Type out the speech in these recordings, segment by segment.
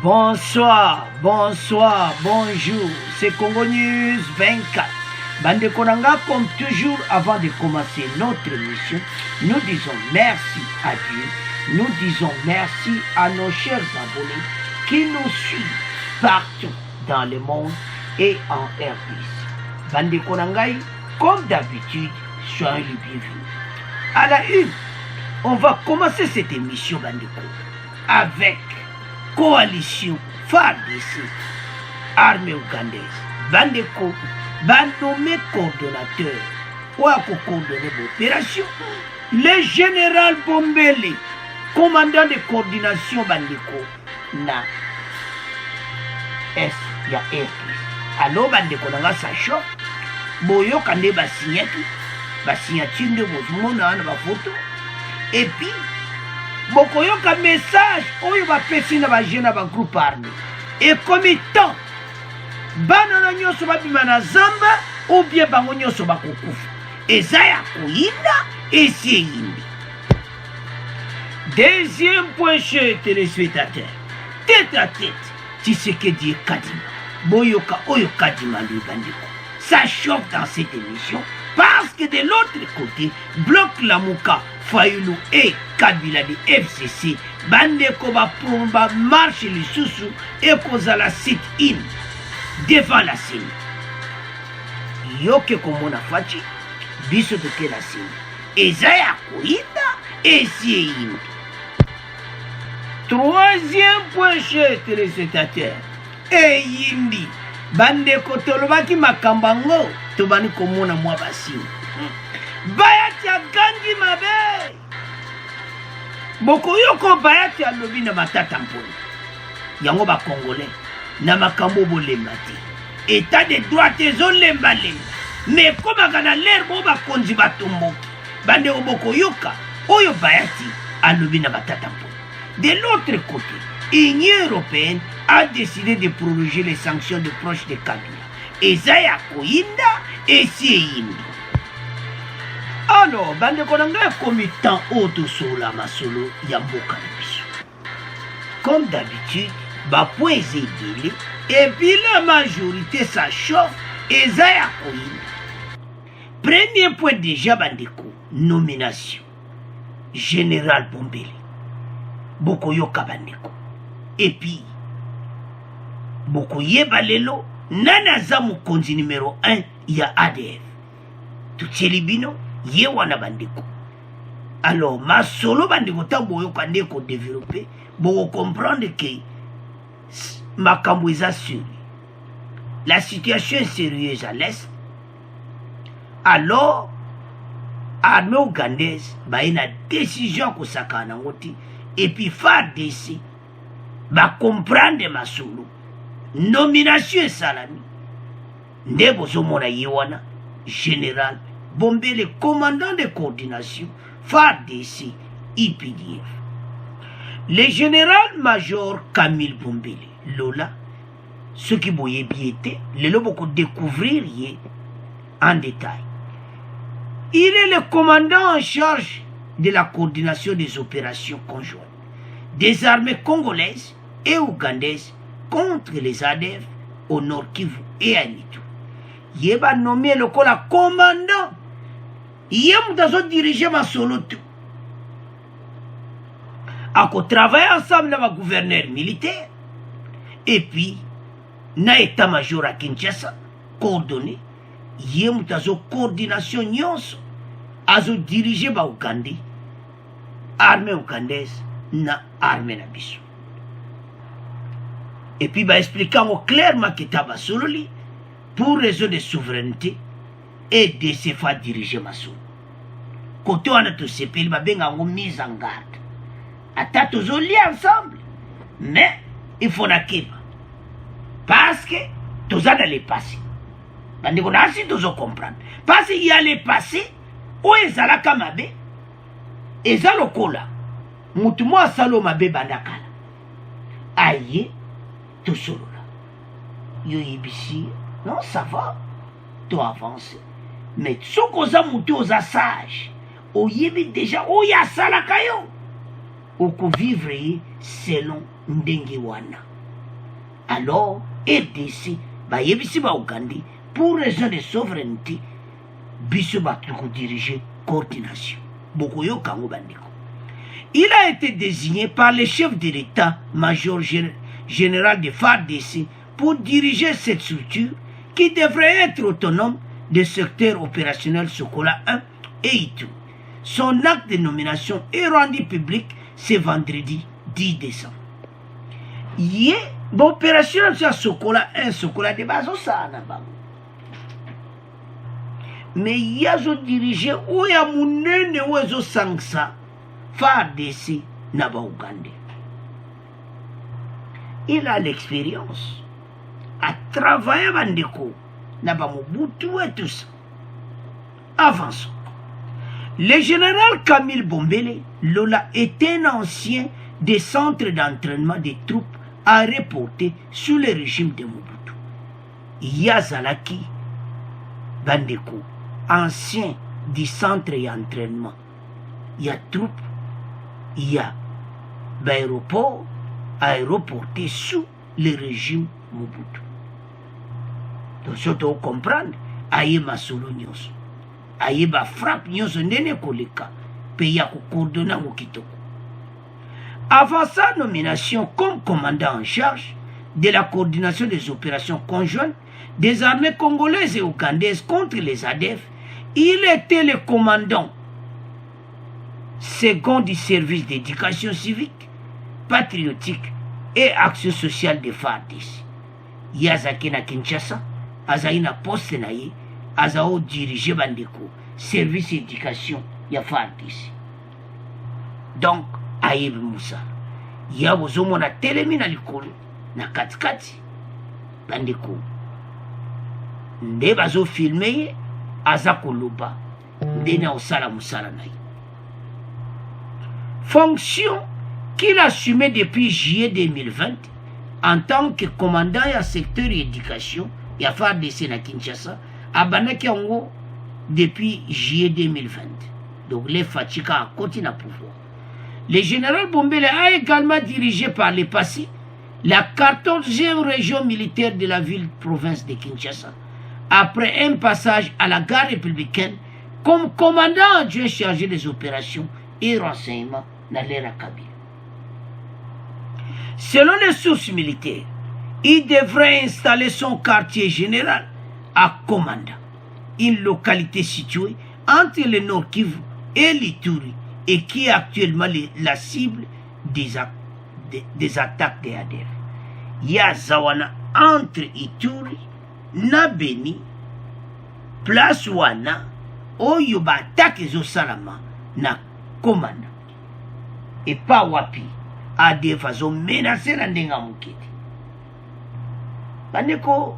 Bonsoir, bonsoir, bonjour, c'est Congo News 24. Bande Konanga, comme toujours, avant de commencer notre émission, nous disons merci à Dieu, nous disons merci à nos chers abonnés qui nous suivent partout dans le monde et en RDC. Bande Konangai, comme d'habitude, soyez les bienvenus. À la une, on va commencer cette émission, Bandeko, avec coalition FARDC, armée ougandaise. Bandeko va nommer coordonnateur ou à coordonner l'opération le général Bombele, commandant de coordination Bandeko na S ya RDC. Alors Bandeko nanga sacho boyo kande signature de bozumona na ba photo et puis bokoyoka message oyo bapesi na bagene na bagroupe armé et committant bana na nyonso babima na zamba ou bien bango nyonso bakokufa eza ya koyinda esi eyindi. Deuxième point chez téléspectateurs, tête à tête Tshisekedi et Kadima boyoka oyo Kadima lui Bandeko. Ça chauffe dans cette émission parce que de l'autre côté, Bloc Lamuka, Fayoulou et Kabila de FCC, Bandeko va marche les sous et cause à la sit-in devant la scène. Yoke komona fachi, biso toke la scène. Ezaya Kouida et Sieim. Troisième point chez téléspectateurs, Eyimbi. Bandeko tolobaki makambango tobani komona mwa basini bayati ya gangi mabe bokoyoko bayati alobi na matata mponi yango bakongolais na makambo bolemba te état de droit ezolembalemba mais komaka na lere bo bakonzi batomboki bandeko bokoyoka oyo bayati alobi na matata mponi. De l'autre côté, l'Union européenne a décidé de prolonger les sanctions de proches de Kabila. Et Zaya Koyinda et Sieyimbi. Alors, bande konanga comme tant auto sur la masolo yamboka biso. Comme d'habitude, ba point zedele et puis la majorité ça chauffe et Zaya Koyinda. Premier point déjà bandeko, nomination. Général Bombele. Bokoyoka bandeko. Et puis, Bokoyeba lelo, nana za mokonzi numéro 1 ya ADF. Tutselibino, ye wana bandeko. Alors, ma solo bandeko ta boyoka ndeko développer, boko comprendre que makambo eza sur. La situation est sérieuse à l'est. Alors, armée ougandaise, ba ina décision ko sakana ngoti. Et puis FARDC va comprendre ma solo. Nomination salami. Ndebo zomona yewana général Bombele commandant de coordination FARDC IPDF. Le général-major Camille Bombele Lola, ce qui boye biété, le lobo découvrir yé en détail. Il est le commandant en charge de la coordination des opérations conjointes des armées congolaises et ougandaises contre les ADF au Nord Kivu et à Nitu. Il va nommer le commandant. Il va diriger ma solo tout. À travailler ensemble avec le gouverneur militaire et puis na état-major à Kinshasa coordonné. Il va coordination nyonso. Azo dirigé ba Ougandais, armée ougandaise, na armée na biso. Et puis ba expliquant clairement que taba sololi pour raison de souveraineté et de se faire diriger ma solo. Côté on a tout sepeli ba benga ngo mise en garde. Ata tous liés ensemble, mais il faut na kiba. Parce que tous a dans le passé. Bande ko na si tous comprendre. Parce qu'il y a le passé. O ezalaka mabe eza lokola mutu mo asalo mabe bandakala aye to solola yo yebisi non ça va to avance mais sokoza mutu oza sage o yebi déjà o ya salaka yo oko vivre selon ndenge wana alors RDC bayebisi ba Ouganda pour raison de souveraineté biso batuko diriger coordination bokoyo kango bandiko. Il a été désigné par le chef de l'état-major général de FARDC pour diriger cette structure qui devrait être autonome des secteurs opérationnels Sokola 1 et Ituri. Son acte de nomination est rendu public ce vendredi 10 décembre. Yé, l'opération sur Sokola 1, Sokola de base, ça n'a pas. Mais il y a un dirigeant où il y a un sangsa, FARDC n'a pas Ouganda. Il a l'expérience à travailler avec des coups, n'a pas Mobutu et tout ça. Avançons. Le général Camille Bombele Lola est un ancien des centres d'entraînement des troupes à reporter sous le régime de Mobutu. Yazalaki Bandeko, ancien du centre d'entraînement. Il y a troupes, il y a l'aéroport aéroporté sous le régime Mobutu. Donc, ça doit comprendre, aïe ma solo nyonso. Aïe ba frappe nyonso nene koleka, pays à coordonner au kitoko. Avant sa nomination comme commandant en charge de la coordination des opérations conjointes des armées congolaises et ougandaises contre les ADF, il était le commandant second du service d'éducation civique, patriotique et action sociale de FARDC. Yazaki na Kinshasa, Azaïna poste naye, Azao dirige Bandeko, service d'éducation ya FARDC. Donc, Aïb Moussa, ya bozomo na telemi na likolo, na katikati, Bandeko. Nde bazo filme ye, aza koloba, nde na osala musala naye. Fonction qu'il assumait depuis juillet 2020 en tant que commandant à secteur éducation et à FARDC na Kinshasa, à Banakiango depuis juillet 2020. Donc les Fatika a continué à pouvoir. Le général Bombele a également dirigé par le passé la 14e région militaire de la ville-province de Kinshasa, après un passage à la gare républicaine comme commandant adjoint chargé des opérations et renseignements dans l'ère Kabila. Selon les sources militaires, il devrait installer son quartier général à Komanda, une localité située entre le Nord Kivu et l'Ituri et qui est actuellement la cible des attaques des ADF. Yazawana entre Ituri, Nabeni, place wana, oyo ba attaque zo salama na Komanda. Et pas wapi, ADF azo menacé na ndenga muketi. Bandeko,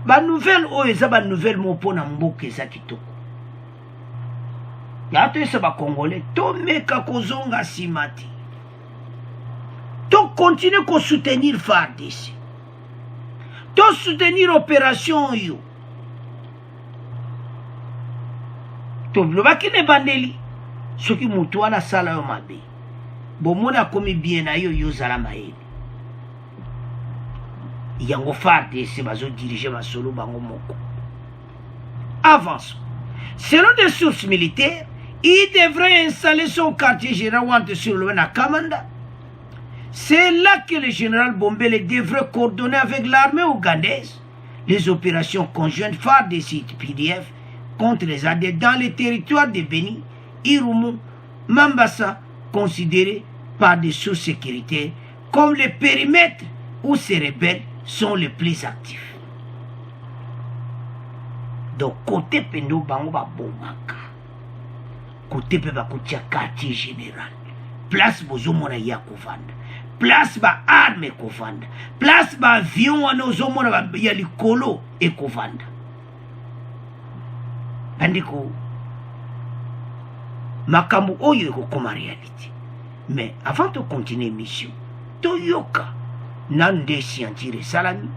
ba nouvelle oyo eza ba nouvelle mo pona mboka eza kitoko. Ya to esa ba congolais to meka kozonga simati. To continue ko soutenir FARDC. To soutenir opération yo. To blobaki ne bandeli. Soki mutu wana sala yo mabe. Bomona komi bien na yo yo zala maeli. Yango FARDC bazo diriger ma solo bango moko. Avançons. Selon des sources militaires, il devrait installer son quartier général sur le Kamanda. C'est là que le général Bombele devrait coordonner avec l'armée ougandaise les opérations conjointes FARDC et PDF contre les ADF dans les territoires de Beni, Irumu, Mambasa, considérés par des sources sécuritaires comme le périmètre où ces rebelles sont les plus actifs. Donc, côté Pendo Bango Bomaka, côté Peba Koutia quartier général, place Bozomona Yakovanda, place ba arme Kovanda, place ba avion Anozomona Yalikolo et Kovanda. Bandiko, Makamu Oyo comme réalité. Mais avant de continuer mission, Toyoka, Nande Siantire Salami,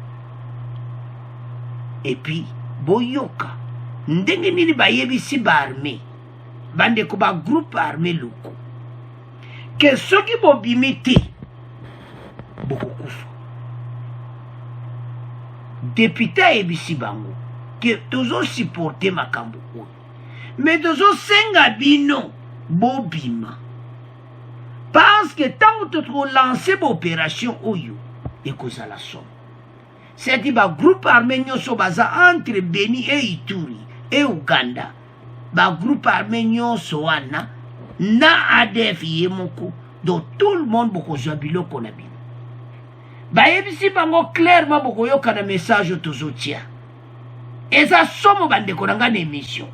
et puis Boyoka, Ndenge Nini Bayebi Siba armé, Bandeko ba groupe armé loko. Que ceux qui vont bimiter, beaucoup kufa. député ayebisi bango ke tozosupporte makambo oyo mais tozosenga bino bobima parce que ntango tokolance baopération oyo ekozala somo seti bagroupe armé nyonso baza entre Beni e Ituri e Uganda bagroupe armé nyonso wana na ADF ye moko donc tout le monde bokozwa biloko na bino bayebisi bango clairement bokoyoka na message tozotia eza somo bandeko na nga na émission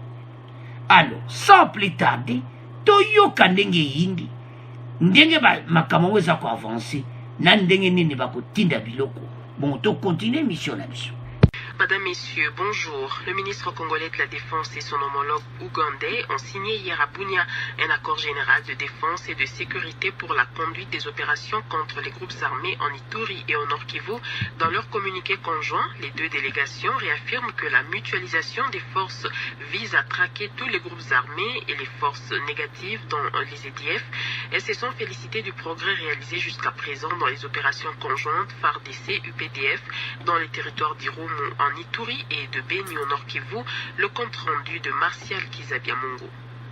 alors sans plus tarder toyoka ndenge yindi ndenge makambo eza koavancer na ndenge nini bakotinda biloko bon tokontinue mission na biso. Madame, Messieurs, bonjour. Le ministre congolais de la Défense et son homologue ougandais ont signé hier à Bunia un accord général de défense et de sécurité pour la conduite des opérations contre les groupes armés en Ituri et au Nord Kivu. Dans leur communiqué conjoint, les deux délégations réaffirment que la mutualisation des forces vise à traquer tous les groupes armés et les forces négatives, dont les EDF. Elles se sont félicitées du progrès réalisé jusqu'à présent dans les opérations conjointes FARDC, UPDF, dans les territoires d'Irumu en Ituri et de Beni au Nord Kivu, le compte rendu de Martial Kizabiamungu.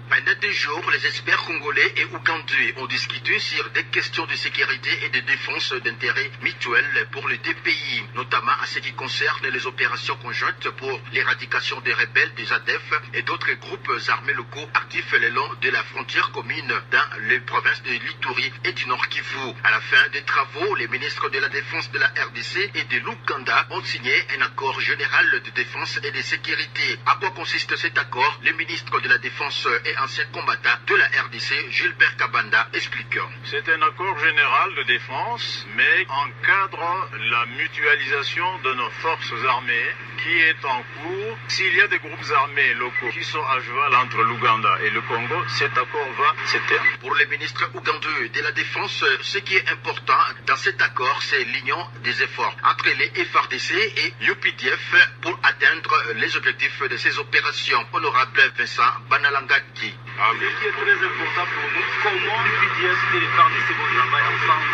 Pendant 2 jours, les experts congolais et ougandais ont discuté sur des questions de sécurité et de défense d'intérêt mutuel pour les deux pays, notamment à ce qui concerne les opérations conjointes pour l'éradication des rebelles, des ADF et d'autres groupes armés locaux actifs le long de la frontière commune dans les provinces de l'Ituri et du Nord Kivu. À la fin des travaux, les ministres de la Défense de la RDC et de l'Ouganda ont signé un accord général de défense et de sécurité. À quoi consiste cet accord? Le ministre de la Défense et ancien combattant de la RDC, Gilbert Kabanda, explique. C'est un accord général de défense, mais encadre la mutualisation de nos forces armées qui est en cours. S'il y a des groupes armés locaux qui sont à cheval entre l'Ouganda et le Congo, cet accord va se terme. Pour le ministre ougandais de la Défense, ce qui est important dans cet accord, c'est l'union des efforts entre les FARDC et UPDF pour atteindre les objectifs de ces opérations. Honorable Vincent Banalangaki. Ce qui est très important pour nous, comment UPDF et les FARDC vont travailler ensemble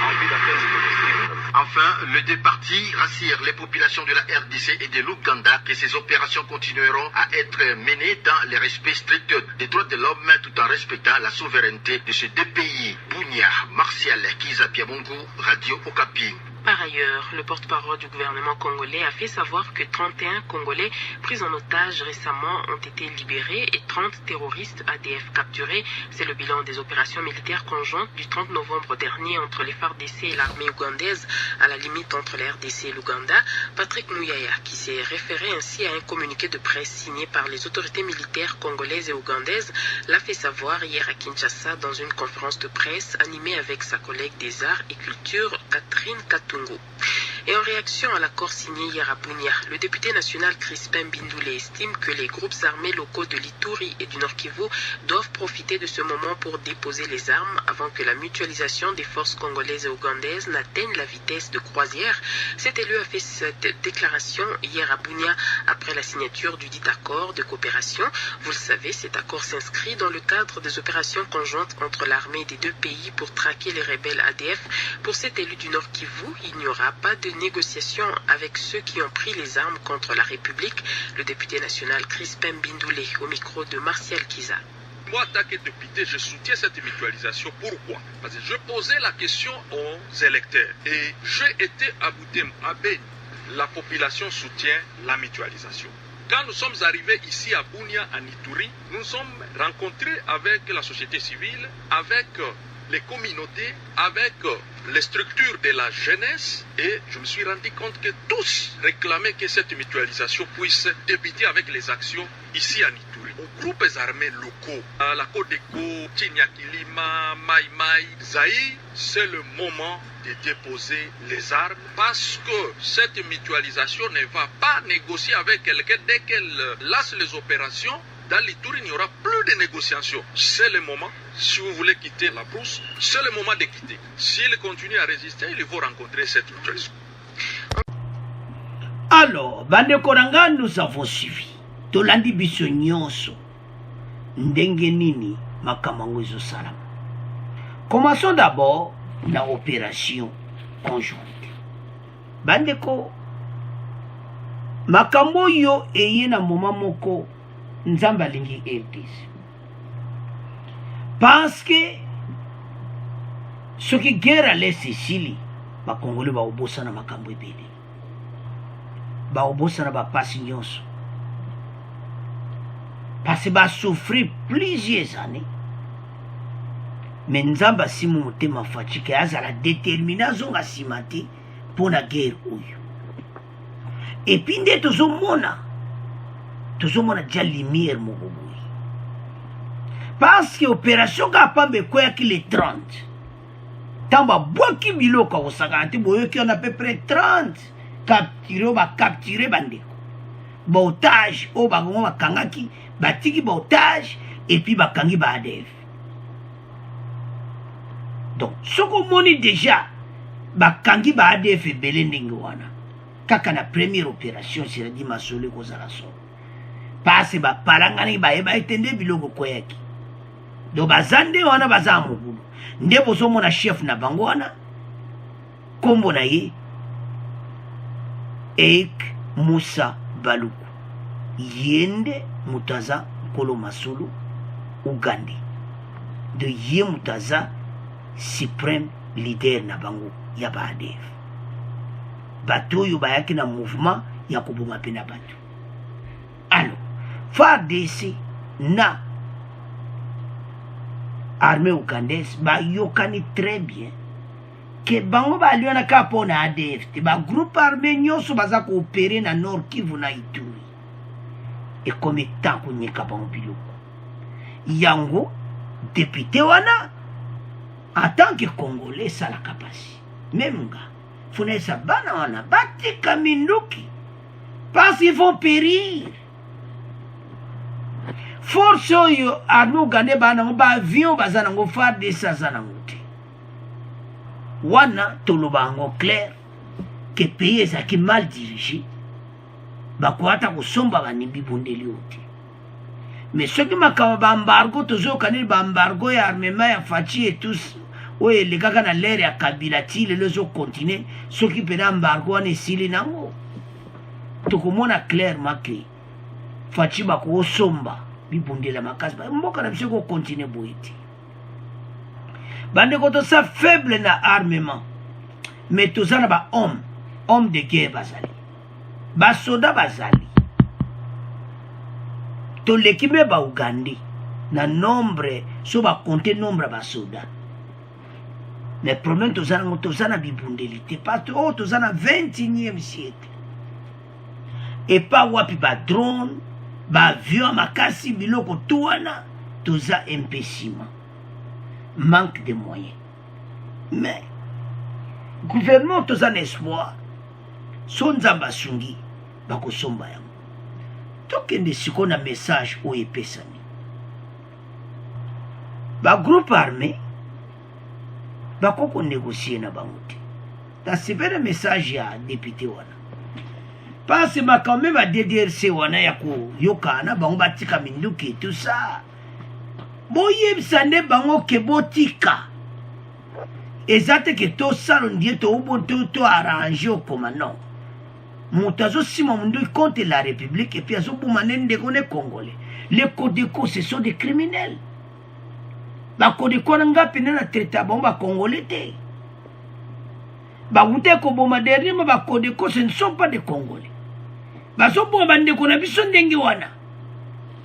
en vue d'atteindre ces objectifs. Enfin, les deux parties rassurent les populations de la RDC et de l'Ouganda que ces opérations continueront à être menées dans le respect strict des droits de l'homme tout en respectant la souveraineté de ces deux pays. Bunia, Martial Kizabiamungu, Radio Okapi. Par ailleurs, le porte-parole du gouvernement congolais a fait savoir que 31 Congolais pris en otage récemment ont été libérés et 30 terroristes ADF capturés. C'est le bilan des opérations militaires conjointes du 30 novembre dernier entre les FARDC et l'armée ougandaise à la limite entre la RDC et l'Ouganda. Patrick Mouyaya, qui s'est référé ainsi à un communiqué de presse signé par les autorités militaires congolaises et ougandaises, l'a fait savoir hier à Kinshasa dans une conférence de presse animée avec sa collègue des arts et culture Catherine Katou. Et en réaction à l'accord signé hier à Bunia, le député national Crispin Bindoulé estime que les groupes armés locaux de l'Ituri et du Nord Kivu doivent profiter de ce moment pour déposer les armes avant que la mutualisation des forces congolaises et ougandaises n'atteigne la vitesse de croisière. Cet élu a fait cette déclaration hier à Bunia après la signature du dit accord de coopération. Vous le savez, cet accord s'inscrit dans le cadre des opérations conjointes entre l'armée des deux pays pour traquer les rebelles ADF. Pour cet élu du Nord Kivu, il n'y aura pas de négociation avec ceux qui ont pris les armes contre la République. Le député national Crispin Bindoulé au micro de Martial Kiza. Moi, en tant que député, je soutiens cette mutualisation. Pourquoi? Parce que je posais la question aux électeurs et j'ai été à Boutem, à Beni. La population soutient la mutualisation. Quand nous sommes arrivés ici à Bunia, en Ituri, nous nous sommes rencontrés avec la société civile, avec les communautés, avec les structures de la jeunesse, et je me suis rendu compte que tous réclamaient que cette mutualisation puisse débuter avec les actions ici en Ituri. Aux groupes armés locaux, à la Codeco, Chinyakilima, Mai Mai, Zaï, c'est le moment de déposer les armes parce que cette mutualisation ne va pas négocier avec quelqu'un dès qu'elle lance les opérations. Dans l'Ituri, il n'y aura plus de négociations. C'est le moment, si vous voulez quitter la brousse, c'est le moment de quitter. S'il continue à résister, il faut rencontrer cette mutualisation. Alors, bande koranga, nous avons suivi. Tolandi biso nyonso. Ndenge nini makambo ezosalama. Commençons d'abord la opération conjointe. Bandeko, makambo yo eye na moma moko nzambe alingi RDC parce que soki guerre alesi esili bakongoli baobosana makambo ebele baobosana bapasi nyonso parce que basouffrir plusieurs années mais nzambe asimi motema faci ke azala déterminé azonga nsima te mpo na guerre oyo epuis nde tozomona dia lumière moko boye parce que opération kaka pamba ekweyaki le 30 ntango babwaki biloko akosakana te boyoki wana peu près 30 capture oyo bacapture bandeko baotage oyo bangongo bakangaki batiki baotage epuis bakangi ba ADF. Donc soki omoni déjà bakangi ba ADF ebele ndenge wana kaka na première opération c'est-à-dire masolo ekozala solo parce bapalangani bayeba ete nde biloko kweyaki donc baza nde wana baza ya mokulu nde bozomona chef na bango wana nkombo na ye Ek Musa Baluku ye nde moto aza nkolo masolo ugandi de ye moto aza suprême leader na bango ya ba ADF bato oyo bayaki na mouvement ya koboma mpe na bato. Alors FARDC na armée ougandaise bayokani très bien ke bango baliona kaka mpo na ADF te bagroupe armé nyonso baza koopere na Nord Kivu na Ituri ekomi tan konyeka bango biloko yango député wana en tant que Congolais esalaka pasi même nga funa esa bana wana batika minduki parce qu'ils vont périr. Force oyo armée ougandais banango baavion baza nango FARDC aza nango te wana toloba yango clair ke pays ezalaki mal dirigé bakoata kosomba banimbi bundeli oyo te mais soki makambo baembargo tozoyokaneli baembargo ya armement ya faci etus oyo elekaka na lere ya kabila ti lelo ezokontinue soki mpena embargo wana esili nango tokomona clairement ke faci bakosomba bibundela makasi mboka na biso kokontinue boye te bandeko toza faible na armement mais toza na homme de guerre bazali basoda bazali toleki mpe baugandi na nombre so bakonte nombre ya basoda mais problème toza nango toza na bibundeli te parce oyo toza na 21e siècle epa wapi badrone baavion makasi biloko tu wana toza impéciment manque de moyens mais gouvernement toza na espoir so nzambe asungi bakosomba yango tokende sikoyo na message oyo epesani bagroupe armé bakokonégocie na bango te tasepele message ya député wana parce makambo ba DDRC wana ya koyokana bango batika minduki tout ça boyebisa nde bango ke botika eza te ke tosala ndie to arrange okoma non moto azosima mundu contre la république et puis azoboma nde ndeko ne congolais les Codeco ce sont des criminels bakodeko na ngapi nde na traité bango bacongolais te bawute koboma dernièrement bakodeko ce ne sont pas des congolais bazoboma bandeko na biso ndenge wana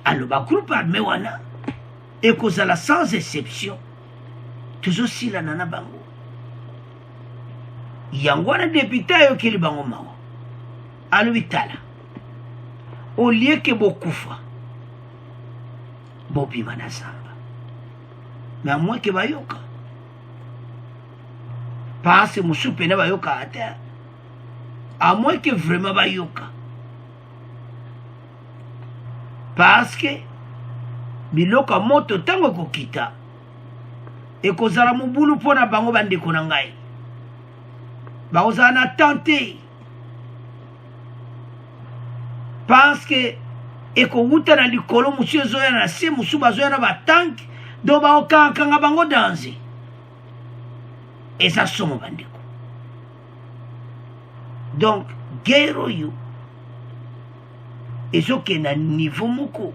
alo bagroupe armé wana ekozala sans exception tozosilana na bango yango wana député ayokeli bango mawa alobi tala olie ke bokufa bobima na zamba mais amoi ke bayoka parce mosusu pene bayoka ate amoi ke vraiment bayoka parce que biloko ya moto ntango ekokita ekozala mobulu mpo na bango bandeko na ngai bakozala na tante parce que ekowuta na likolo mosu ezoya na se mosu bazoya na batanke do baokangakanga bango danse eza somo bandeko donc guerre oyo ezoke na niveau moko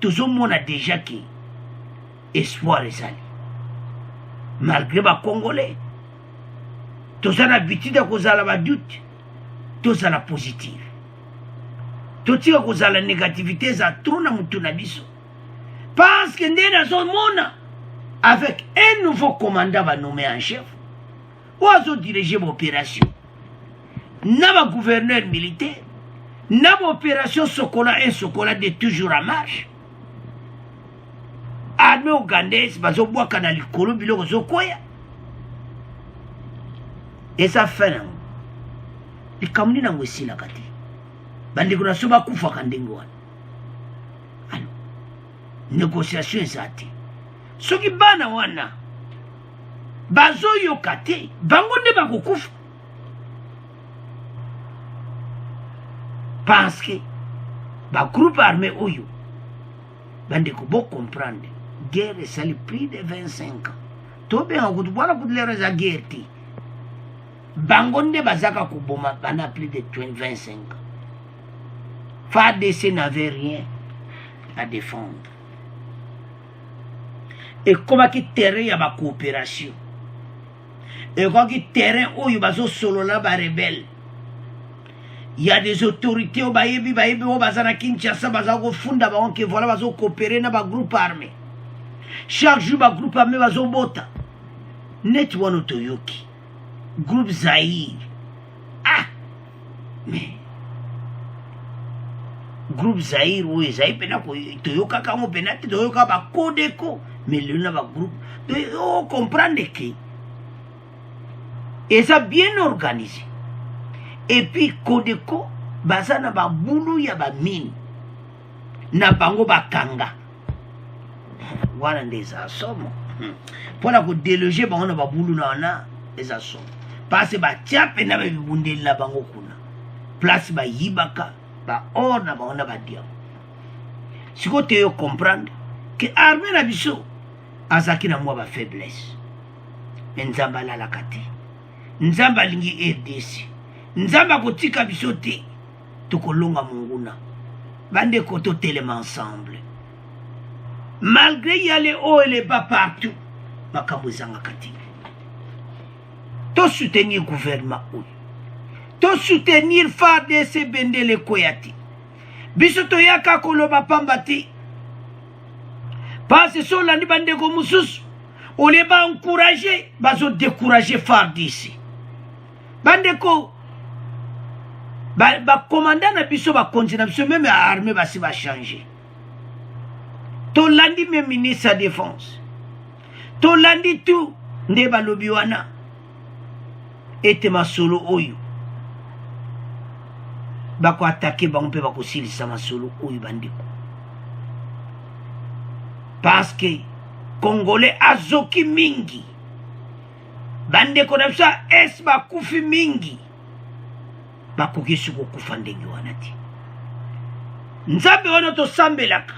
tozomona déjà que espoir ezali malgré bacongolais toza na habitude ya kozala badoute tozala positive totika kozala négativité eza trop na mutu na biso parce que nde nazomona avec un nouveau commandant banommé en chef oyo azodirige baopération na bagouverneur militaire na baopération sokola 1 sokola 2 toujours en marche armée ougandaise bazobwaka na likolo biloko zokwea eza fin nango likambo nini nango esilaka te bandeko na so bakufaka ndenge wana alo négociation eza te soki bana wana bazoyoka te bango nde bakokufa parce que bagroupe armé oyo bandeko bocomprendre guerre esali plus de 25 ans tobenga kuti bwana kuti lero eza guerre te bango nde bazaka koboma bana plus de 25 ans FARDC n'avait rien à défendre ekomaki terrain ya bacoopération ekomaki terrain oyo bazosolola barebelle. Il y a des autorités au bayebi au bazana Kinshasa bazako funda ba onke voilà bazo coopérer na ba groupe armé. Chaque jour ba groupe armé bazo bota. Net wano toyoki. Groupe Zaïre. Ah. Mais groupe Zaïre oui Zaïre pena ko toyoka kango penate toyoka ba Kodeko mais le na ba groupe oh comprendre que et ça bien organisé. Et puis Kodeko baza na ba bulu ya ba mine na bango bakanga wana ndeza somo pona ko déloger bango na ba bulu na wana eza somo parce ba tiape na ba bibundeli na bango kuna place ba yibaka ba or na bango na ba dia siko te yo comprendre que armée na biso azaki na mwa ba faiblesse nzamba la lakati nzamba lingi RDC nzamba kotika biso te tokolonga monguna bande koto telema ensemble malgré y a les hauts et les bas partout makambo ezanga kati to soutenir gouvernement oyo to soutenir FARDC bendele koyati biso toyaka koloba pamba te parce so landi bandeko mususu ole ba encourager bazo décourager FARDC bandeko ba commandant na biso ba continue biso même armée ba si ba changer to landi même ministre de défense to landi tout nde ba lobi wana ete masolo oyo ba ko attaquer ba mpe ba ko silisa masolo oyo bandiko parce que congolais azoki mingi bandeko na biso es ba kufi mingi bakoki suko kufa ndenge wana te nzambe wana tosambelaka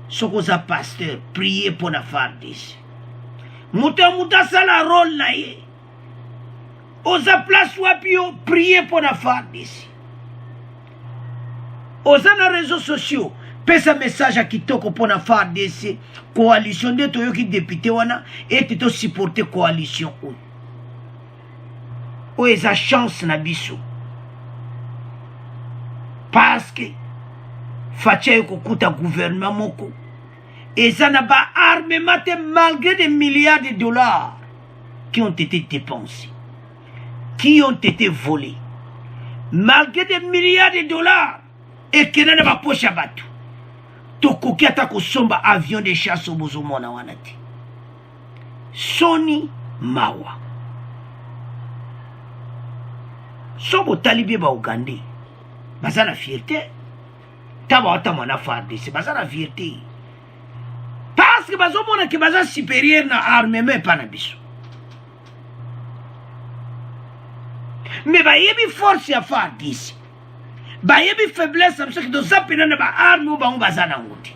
soko za pasteur prier pour na FARDC muta asala rôle na ye oza place wapi yo prier pour na FARDC oza na réseaux sociaux pesa message a kitoko pour na FARDC coalition nde toyoki député wana ete to supporter coalition oyo eza chance na biso parce que fatia kokuta gouvernement moko eza na ba armement malgré des milliards de dollars qui ont été dépensés qui ont été volés malgré des milliards de dollars et que na ba poche bato tokoki ata kosomba avion de chasse obozomona wana te soni mawa sobo talibé ba Ougandais baza la fierté taba wata mwana FARDC baza la fierté parce que bazo mona ke baza supérieur na armement pa na biso mais ba yebi force ya FARDC ba yebi faiblesse am soki doza pena na ba arme ou bango baza na ngoti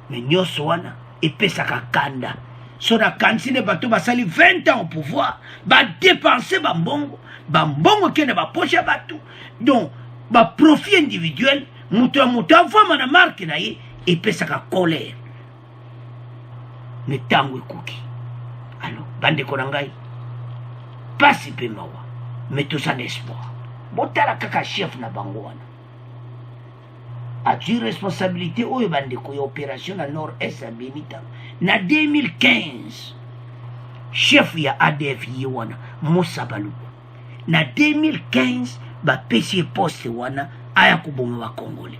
mais nyoso wana epesaka kanda so na kansine bato basali 20 ans au pouvoir badepense bambongo kende bapoche ya bato. Donc baprofit individuel moto ya moto avwama na marke na ye epesaka colère me ntango ekoki. Alors bandeko na ngai pasi mpe mawa me toza na espoir. Botala kaka chef na bango wana atu responsabilité oyo bandeko ya opération na nord est ya Benita na 2015 chef ya ADF ye wana Moussa Baluku na 2015 bapesi poste wana aya koboma bakongole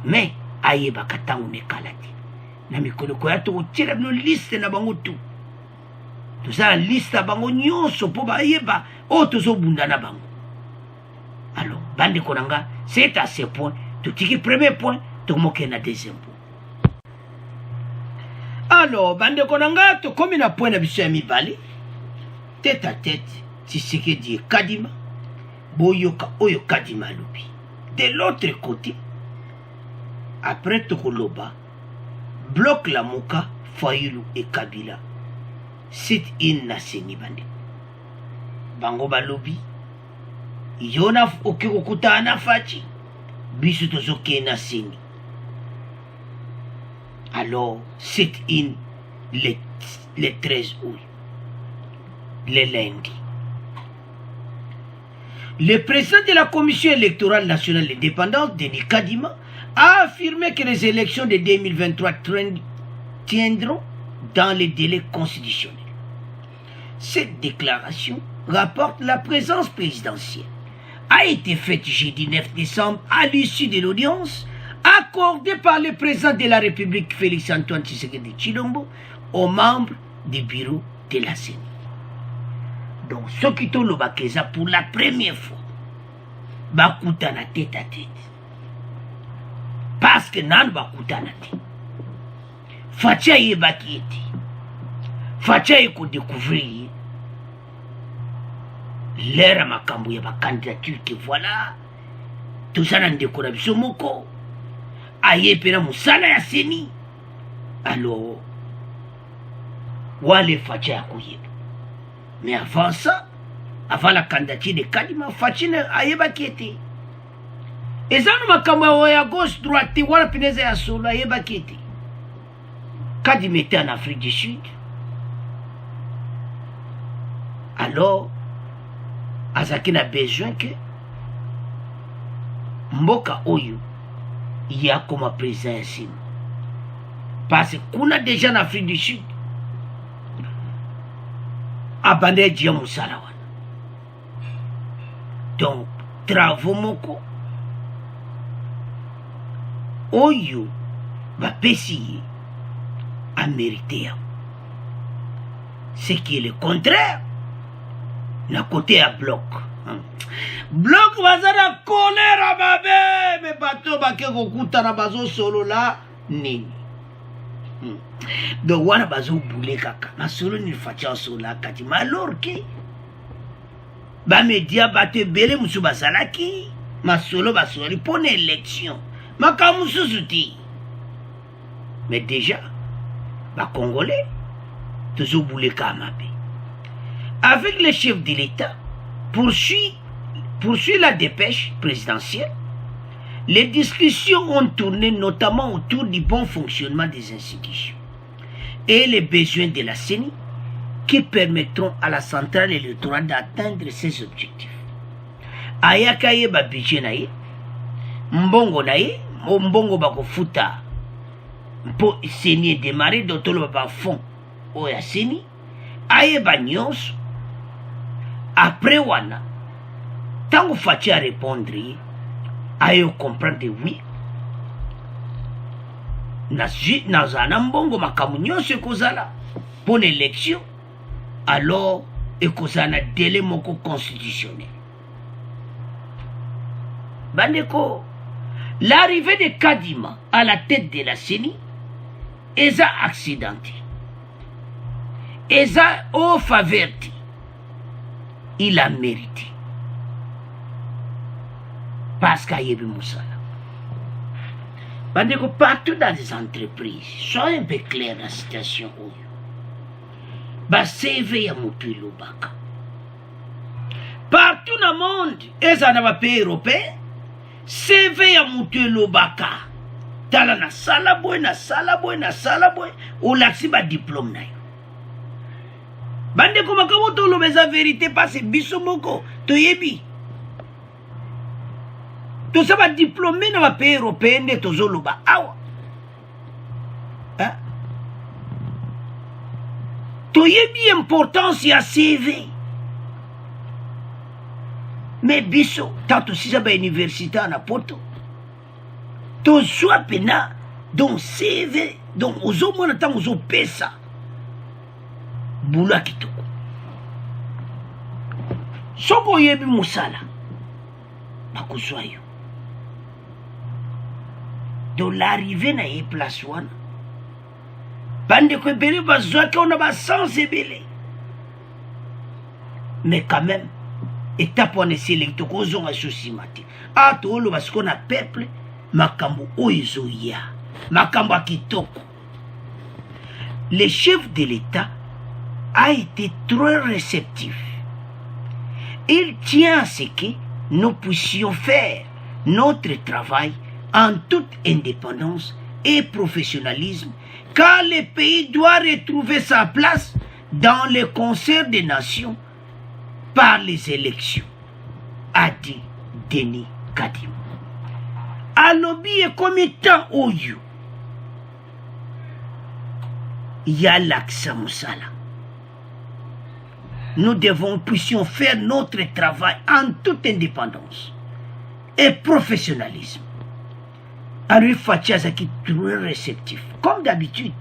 me ayebaka ntango nekala te na mikolo koya tokotiela bino liste na bango tu tozala liste na bango nyonso mpo bayeba oyo tozobunda na bango. Alors bandeko na nga c'est à ce point totiki premier point tokomoke na deuxième point. Alors bandeko na nga tokomi na point na biso ya mibale tête à tête Tshisekedi et Kadima boyoka oyo Kadima alobi. De l'autre côté après tokoloba bloc Lamuka Fayulu et Kabila sit in na seni bande bango balobi yona oke kokutana na fachi biso tozoke na seni. Alors sit in le 13 août le lundi. Le président de la Commission électorale nationale indépendante, Denis Kadima, a affirmé que les élections de 2023 tiendront dans les délais constitutionnels. Cette déclaration rapporte la présence présidentielle a été faite jeudi 9 décembre à l'issue de l'audience accordée par le président de la République Félix-Antoine Tshisekedi Tshilombo aux membres du bureau de la CENI. Donc, ce qui est l'obakeza pour la première fois, bakutana tête à tête. Parce que nan bakutana tête. Fatia yebaki ete. Fatia yeko découvrir l'ère makambo ya candidature que voilà. Tout ça nan ndeko na biso moko. Aye pena musala ya seni. Alors, wale Fatia ya kuyeba. Mais avant ça, avant la candidature de Kadima, Fatine ayebaki ete. Ezano makambo ya gauche droite wala pineza ya solo ayebaki ete. Kadima était en Afrique du Sud. Alors, azaki na besoin que mboka oyo ya comme président ici. Parce qu'on a déjà en Afrique du Sud. Abandé dia musala wana. Donc travaux moko oyo bapesi a mérité. Ce qui est le contraire na côté à bloc. Bloc bazana colère babe me bato bakeko kutana bazo solo la nini. Donc wana bazo boule kaka na solo ni fatia solo la kati malor ki ba media bate bele musu basalaki ma solo basoli pour une élection makamusu suti. Mais déjà ba congolais toujours boule kama pe avec le chef de l'État poursuit la dépêche présidentielle. Les discussions ont tourné notamment autour du bon fonctionnement des institutions et les besoins de la CENI qui permettront à la centrale électorale d'atteindre ses objectifs. Ayaka ye ba budget na ye, mbongo na ye, mbongo bako futa pour CENI démarrer d'autres ba fond o ya CENI, aye ba nyonso après wana tant Fatia à répondre aye comprendre oui nazana mbongo makamu nyonso ekozala pour l'élection alors ekozala délai moko constitutionnel. Bandeko, l'arrivée de Kadima à la tête de la CENI est accidentée. Est au faveur. Il a mérité. Parce qu'il y a eu Moussala. Partout dans les entreprises, soyez un peu clair dans la situation. CV ya mutu lobaka. Partout dans le monde, et ça n'a pays européen, CV ya mutu lobaka. Tala na salaboy, ou l'axi ba diplôme na yo. Bande ko makamo to lobeza vérité parce biso moko to yebi. To ça va diplômé dans le pays européen de tozoloba awa. Hein? To yebi importance ya CV. Mais biso, tant aussi ça va université na poto. To soit pena donc CV donc aux hommes tant aux pesa. Bula kitoko. Soko yebi musala. Bakuzwayo. De l'arrivée na ye place wana. Bande ko bele bazwa ko na ba sans ebele. Mais quand même étape on essaie les tokozo nga sosimati. A to lo parce qu'on a peuple makambo oizo ya. Makambo kitoko. Le chef de l'État a été très réceptif. Il tient à ce que nous puissions faire notre travail en toute indépendance et professionnalisme, car le pays doit retrouver sa place dans le concert des nations par les élections, a dit Denis Kadima. Alobi et committant au you, il y a l'accent Moussala. Nous puissions faire notre travail en toute indépendance et professionnalisme. Henri Fatia qui est très réceptif. Comme d'habitude,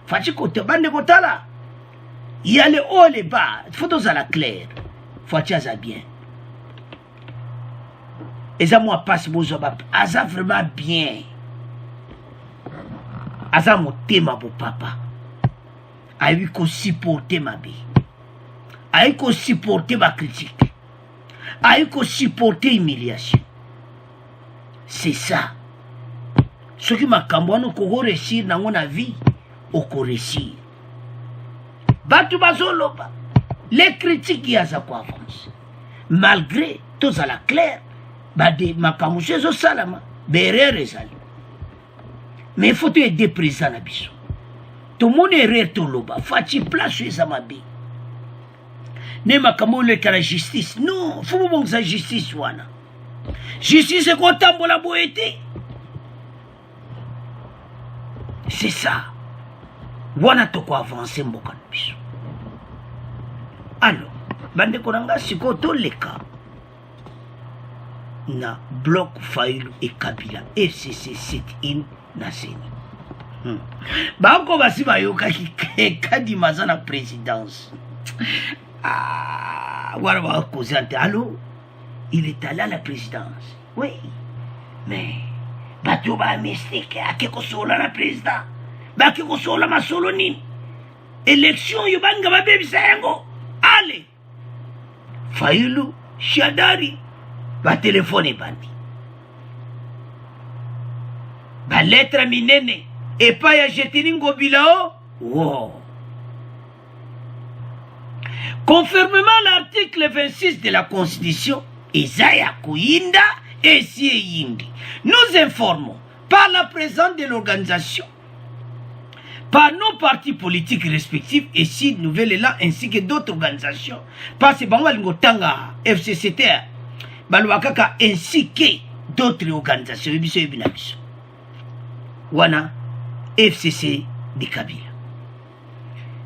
Fatia côté bande kotala. Il y a les hauts et les bas. Photos à la claire. Fatia ça bien. Et ça moi passe bozoba. Ça vraiment bien. Ça mon thème pour papa. Aïe qu'on supporter ma vie. Aïe qu'on supporter ma critique. Aïe qu'on supporter humiliation. C'est ça. Ce qui m'a camboano qu'on réussir dans mon avis, au qu'on réussir. Batu bazoloba. Les critiques y a ça quoi avance. Malgré tout ça la claire, bade ma camouche zo salama, bere rezali. Mais il faut être présent à biso. Tout le monde est retoloba. Fati place sur sa mabi. Ne ma kamo le la justice. Non, faut pas que la justice wana. Justice est content pour la boété. C'est ça. Wana to ko avancer mboka biso. Alors, bande konanga sikoto leka. Na bloc Fayulu et Kabila. FCC sit-in na seni. Bako basi bayoka Kadima za na présidence. Voilà va causer. Allô, il est allé à la présidence. Oui, mais bato ba mystique a quelque sola la président. Ba quelque sola ma soloni. Élection yobanga ba bebi sango. Allez. Fayulu Shadari ba téléphone bandi. Ba lettre minene. Et pas y a jeté Bilao. Wow. Conformément à l'article 26 de la Constitution, Isaiah Kouinda et Yindi, nous informons par la présence de l'organisation, par nos partis politiques respectifs et si nouvelle là ainsi que d'autres organisations, parce que Bangalingo Tanga, FCCT, Baluakaka ainsi que d'autres organisations, Wana. FCC de Kabila.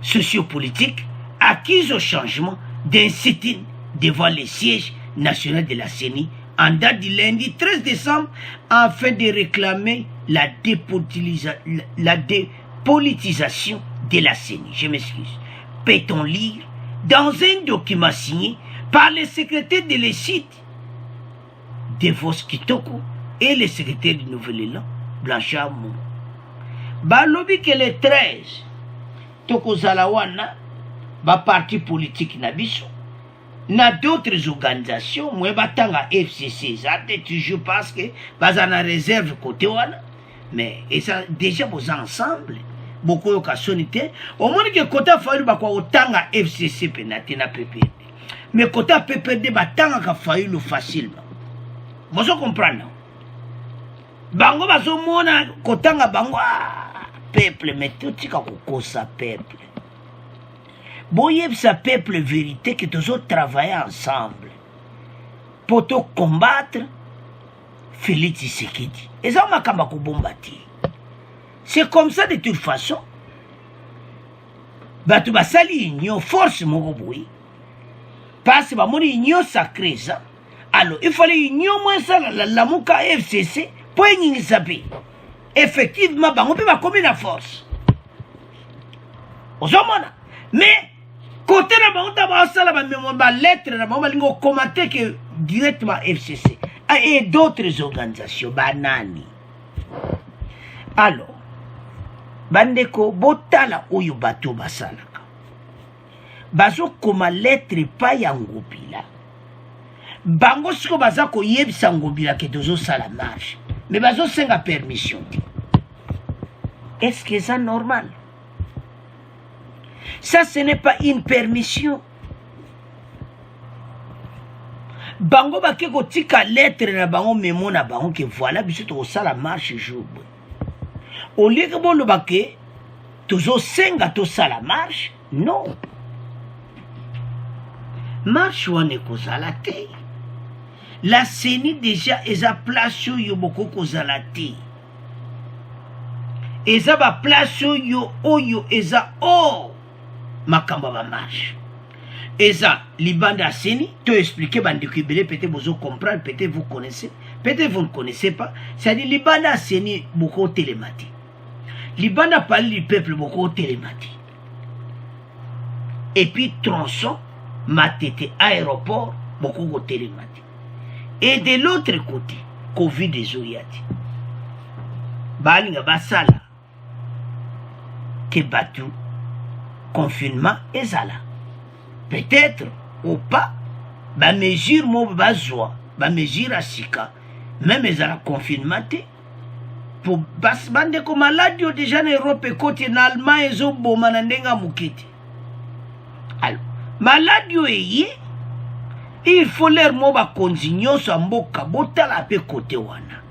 Sociopolitique acquise au changement d'un sit-in devant le siège national de la CENI en date du lundi 13 décembre afin de réclamer la dépolitisation de la CENI. Je m'excuse. Peut-on lire dans un document signé par le secrétaire de l'ESIT Devos Kitoko et le secrétaire du Nouvel Élan, Blanchard Mou. Balobi que le 13 Toko Zalawana ba parti politique na biso na d'autres organisations moi batanga FCC ça toujours parce que baza na réserve côté wana mais et ça déjà vous ensemble beaucoup d'occasions au moins que côté Fayulu bakwa otanga FCC penati na PPD mais côté PPD batanga ka Fayulu facilement vous comprenez bango bazo mona kotanga bango peuple mais tout tika kokosa peuple boyebisa peuple vérité que tous autres travailler ensemble pour te combattre Félix Tshisekedi et ça makamba kobombati c'est comme ça de toute façon batu basali union force moko boy parce que bamoni union sacrée ça alors il fallait union moins ça la muka FCC pour y saper effectivement bango pe ba comme la force ozomona mais côté na bango ta ba sala ba lettre na bango lingo commenter que directement FCC et d'autres organisations banani alors bandeko botala oyo bato basalaka bazo koma lettre pa ya ngobila bango siko baza ko yebisa ngobila ke tozo sala marche mais bazo senga permission est-ce que c'est normal? Ça ce n'est pas une permission. Bango bake ko tika lettre na bango memo na bango que voilà biso to sala marche jour. Au lieu que bon le bake tozo senga to sala marche, non. Marche wane ko sala te. La CENI déjà eza place yo boko ko sala te. Eza ba place yo oyo eza makamba ba marche. Eza libanda CENI, te expliquer bande kibele peut-être vous comprendre, peut-être vous connaissez, peut-être vous ne connaissez pas. C'est-à-dire libanda CENI beaucoup télématique. Libanda parle du peuple beaucoup télématique. Et puis tronçon, matete aéroport beaucoup télématique. Et de l'autre côté, Covid des Oyati. Balinga basala que batu confinement ezala. Peut-être ou pas, ba mesure mo bazwa, ba mesure asika, même ezala confinement te. Pour bas bande ko maladie déjà en Europe côté en Allemagne ezo boma na ndenga mukiti. Alors, maladie eye il faut leur mo ba continuer so mboka botala pe côté wana.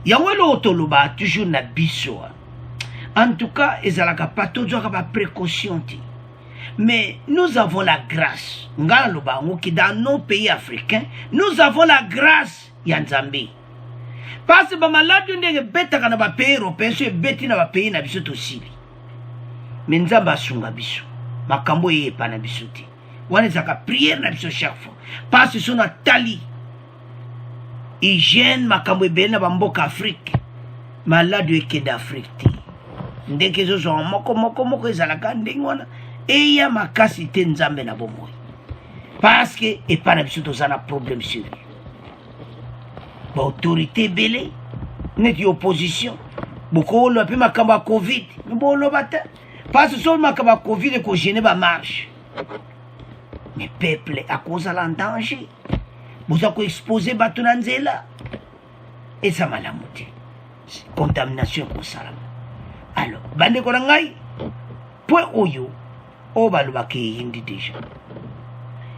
Yango lo toloba toujours na biso. En tout cas, ezala ka pato ba précaution ti. Mais nous avons la grâce. Dans nos pays africains, nous avons la grâce. Yanzambi. Parce que les malades ne bêta dans les pays européens, sont bêtis dans les pays na biso aussi. Mais nous avons sunga biso. Makambo ye pa na biso ti. Wana zaka prière na biso chaque fois. Parce que son tali. Hygiène makambo ebele na bamboka Afrique. Malade eke d'Afrique ti. Ndeke zo zo moko ezalaka ndenge wana. Et ya makasi te nzambe na bomoi parce que et pas na biso tozana problème sérieux ba autorité belé net opposition beaucoup lo pe makamba covid bo lo bata parce que so makamba covid ko gêner ba marche mais peuple à cause de en danger vous avez exposé bato na nzela et ça malamuti contamination ko sala alors bande ko ngai point oyo o balubaki hindi déjà.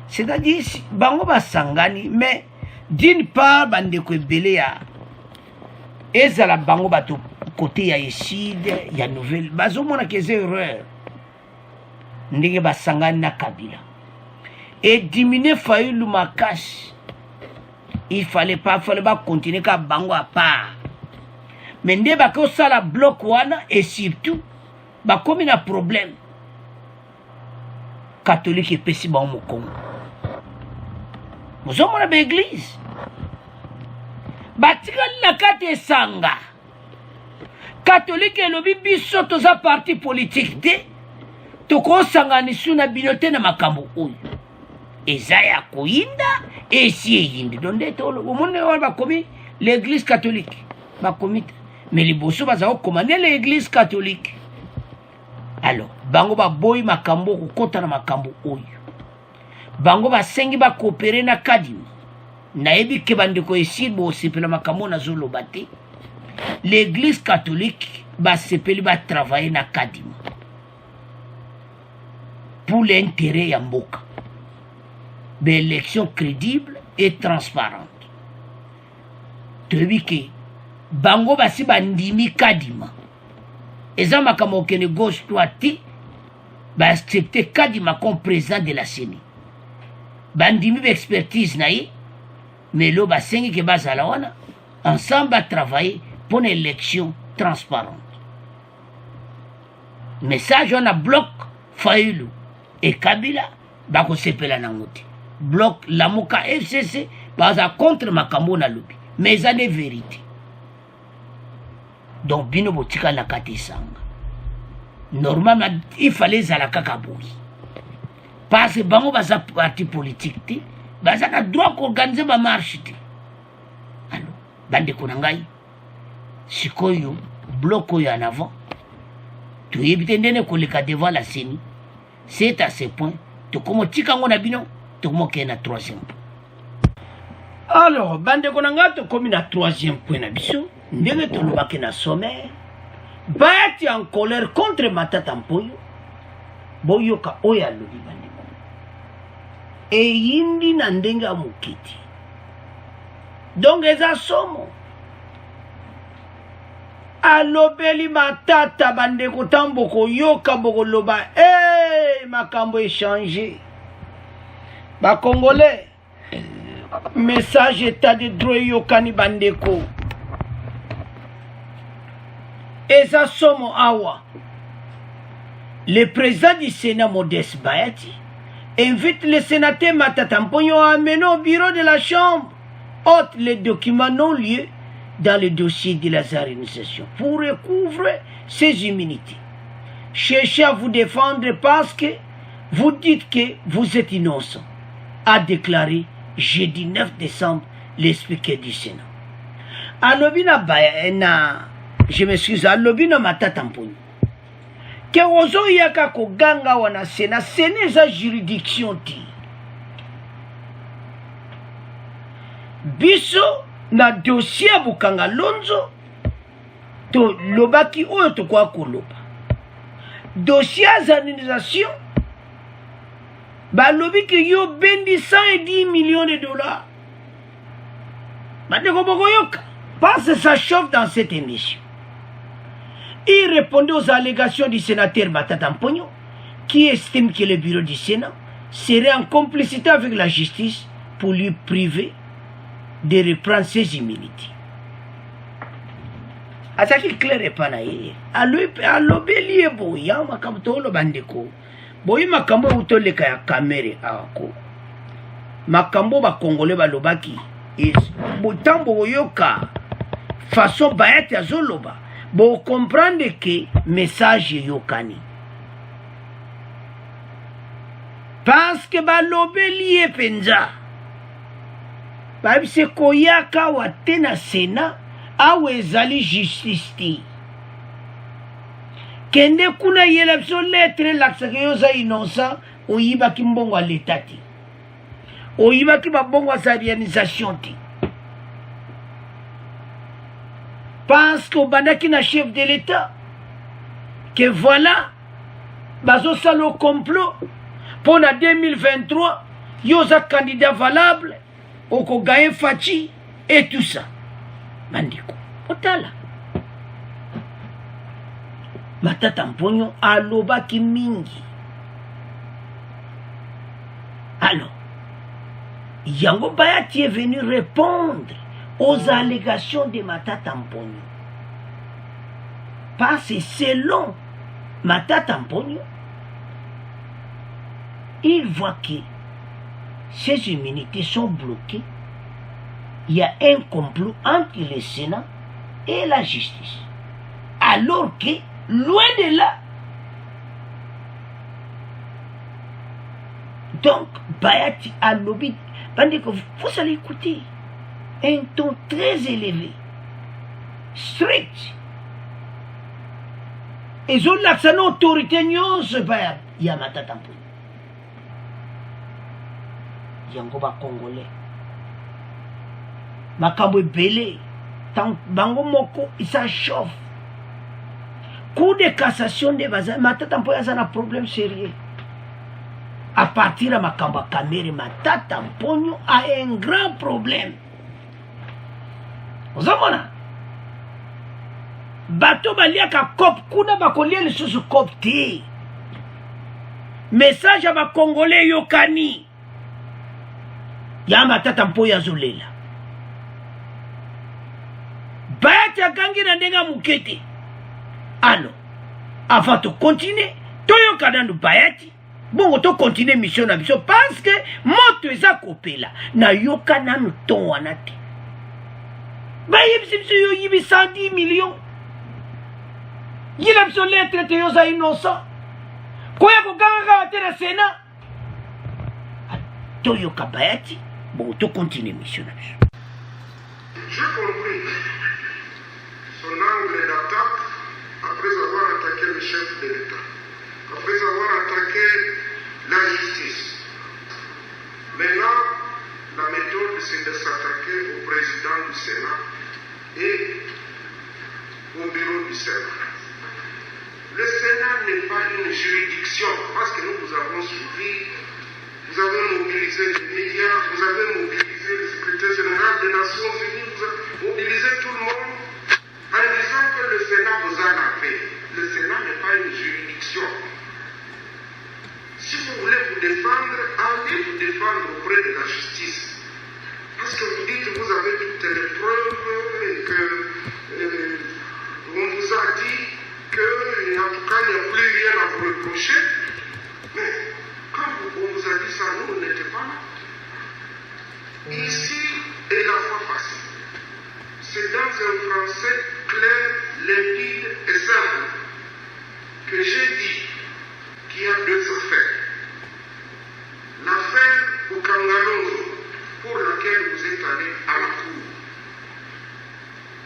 C'est-à-dire, bango basangani, mais d'une part, bande ko belé ya ezala bango bato côté ya Echide, ya nouvelle, bazo mona que c'est erreur. Ndenge basangani na Kabila. Et diminuer Fayulu Makashi. Il fallait pas continuer ka bango à part. Mais ndé bako sala bloc wana et surtout, ba comme un problème. Catholique et pesi ba mu Congo. Nous sommes à l'église. Batika la kate sanga. Catholique et le biso to za parti politique te. To ko sanga ni suna binote na makambo oyo. Ezaya koinda et si yindi donde to le monde va komi l'église catholique. Ba komite. Mais les bosso ba za commander l'église catholique. Alors, bango ba boy makambo ko kota na makambo oyo. bango basengi bakopere na kadima nayebi ke bandeko esili bosepela makambo nazoloba te. L'église catholique basepeli batravaille na kadima pour l'intérêt ya mboka, élection crédible et transparente. Toyebi ke bango basi bandimi kadima eza makambo okende gauche droite accepter kadima comme président de la CENI bandimi expertise na ye mais lo basengi ke bazala wana ensemble à travailler pour une élection transparente. Message on a bloc Fayulu et Kabila bako sepela nangote bloc Lamuka FCC baza contre makambo na lobi mais ça des vérités. Donc bino botika la katesanga normalement il fallait zalaka kaboui parce que bango baza parti politique te baza na droit organiser ba marche te. Alors bande konangai sikoyo bloc oyo en avant toyebi ndene koleka devant la CENI. C'est à ce point tokomo tika ngo na bino tokomo ke na troisième. Alors bande konanga tokomi na troisième point na biso ndenge tolobaki na sommaire bayati en colère contre Matata Mponyo boyoka oyo alobi bandeko eyindi na ndenge ya mokiti donc eza somo alobeli Matata bandeko tambo koyoka bokoloba makambo échangé ba congolais message état de droit yokani bandeko eza somo awa. Le président du Sénat Modeste Bayati invite le sénateur Matata Mponyo à amener au bureau de la Chambre haute les documents non liés dans le dossier de la zarénisation pour recouvrer ses immunités. Cherchez à vous défendre parce que vous dites que vous êtes innocent, a déclaré jeudi 9 décembre le speaker du Sénat. Alobina je m'excuse, alobina Matata Mponyo ke ozo yaka koganga wana Sénat Sénat eza juridiction ti biso na dossier bukanga lonzo to lobaki oyo tokwa koloba dossier zanisation balobi ke yo bendi 110 millions de dollars bandeko bokoyoka parce que ça chauffe dans cette émission. Il répondait aux allégations du sénateur Matata Mponyo qui estime que le bureau du Sénat serait en complicité avec la justice pour lui priver de reprendre ses immunités. Ataki clair et panaye. Alobeli boya makamto lo bandeko. Boyi makambo utoleka ya kamere ako. Makambo ba Congolais ba lobaki. Is botambo yoka façon bayati azoloba. Bon comprendre que message yokani. Parce que ba lobeli penza. Ba bise koyaka watena Sénat awe ezali justice ti. Kende kuna yela biso lettre laksaka yoza innocent oyiba ki mbongo a l'état ti. Oyiba ki ba bongo sa réalisation ti. Parce qu'au bandaki na chef de l'État que voilà bazo salo complot pour la 2023 yoza candidat valable oko gaye fachi et tout ça bandiko otala Matata Mponyo alobaki mingi. Alors Yango Bayati est venu répondre aux allégations de Matata Mponyo. Parce que selon Matata Mponyo, il voit que ces immunités sont bloquées. Il y a un complot entre le Sénat et la justice. Alors que, loin de là, donc, Bayati a lobby. Vous allez écouter un ton très élevé, strict. Et ils ont l'accent autorité, il y a Matata Mponyo. yango ba congolais makambo ebele bango moko isa chauffe cour de cassation de baza matata mpo aza na problème sérieux à partir de makambo ya Kamere Matata Mponyo a un grand problème ozomona bato baliaka cop kuna bakolia lisusu cop te message ya bakongole yokani ya Matata Mponyo azolela bayati akangi na ndenga mukete alors avant de continuer toyoka nanu bayati bongo to continuer mission na biso parce que moto eza kopela na yoka nanu ton wana te bayebisi biso yo yibi 110 millions yila biso lettre te yoza innocent koya kokangaka te na Sénat toyoka bayati bongo to continuer mission na biso. J'ai compris son angle d'attaque après avoir attaqué le chef de l'État, après avoir attaqué la justice. Maintenant, la méthode, c'est de s'attaquer au président du Sénat et au bureau du Sénat. Le Sénat n'est pas une juridiction, parce que nous vous avons suivi, vous avez mobilisé les médias, vous avez mobilisé le secrétaire général des Nations Unies, vous avez mobilisé tout le monde en disant que le Sénat vous a lavé. Le Sénat n'est pas une juridiction. Si vous voulez vous défendre, allez vous défendre auprès de la justice. Parce que vous dites que vous avez toutes les preuves et que on vous a dit qu'en tout cas il n'y a plus rien à vous reprocher. Mais quand on vous a dit ça, nous, on n'était pas là. Ici est la voie facile. C'est dans un français clair, limpide et simple que j'ai dit qu'il y a deux affaires. L'affaire Okangalonzo, pour laquelle vous êtes allé à la cour.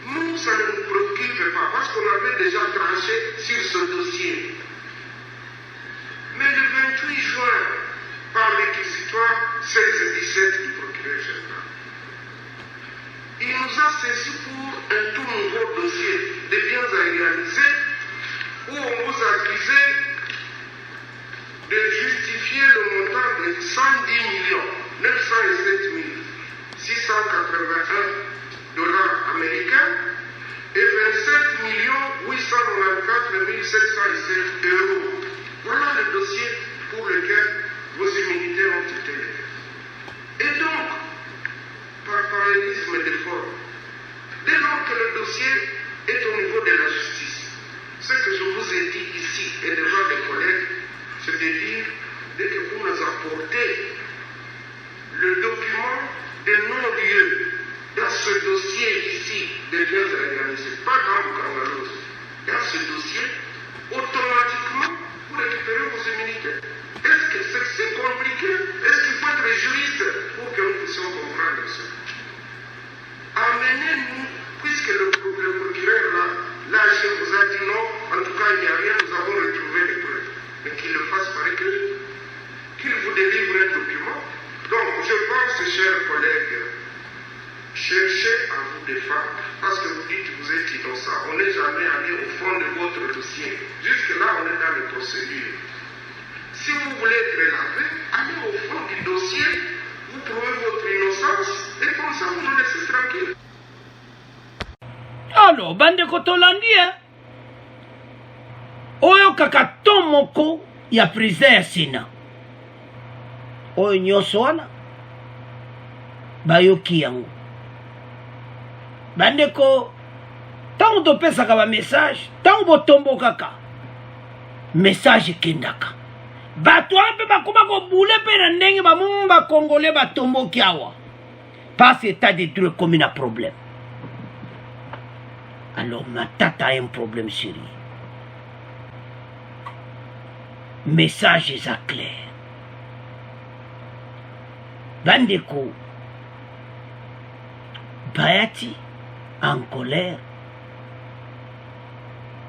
Nous, ça ne nous préoccupe pas, parce qu'on avait déjà tranché sur ce dossier. Mais le 28 juin, par réquisitoire 16 et 17 du procureur général, il nous a saisi pour un tout nouveau dossier de biens à réaliser où on vous accusait de justifier le montant de 110 907 681 dollars américains et 27 894 707 euros. Voilà le dossier pour lequel vos immunités ont été levées. Et donc, par parallélisme des formes, dès lors que le dossier est au niveau de la justice, ce que je vous ai dit ici et devant les collègues, c'est de dire, dès que vous nous apportez le document de non-lieu dans ce dossier ici de biens organisés, pas dans le Kangalos, dans ce dossier, automatiquement, vous récupérez vos immunités. Est-ce que c'est compliqué? Est-ce qu'il faut être juriste pour que nous puissions comprendre ça? Amenez-nous, puisque le procureur là, je vous a dit non, en tout cas il n'y a rien, nous avons retrouvé les preuves. Mais qu'il le fasse par écrit, qu'il vous délivre un document. Donc je pense, chers collègues, cherchez à vous défendre, parce que vous dites que vous êtes innocent. On n'est jamais allé au fond de votre dossier. Jusque-là, on est dans les procédures. Si vous voulez être lavé, allez au fond du dossier, vous prouvez votre innocence, et comme ça, vous nous laissez tranquille. Alors, bande kotolandi, oyo kaka ton moko ya président ya Sénat. Oyo nyoso wana bayoki yango. Bandeko, tango topesaka ba message, tango botombo kaka message kendaka. Bato mpe bakoma kobule mpe na ndenge bamumu bakongole batomboki awa. Parce que état de droit comme un problème. Alors Matata a un problème sérieux. Message est clair. Bandeko, Bayati en colère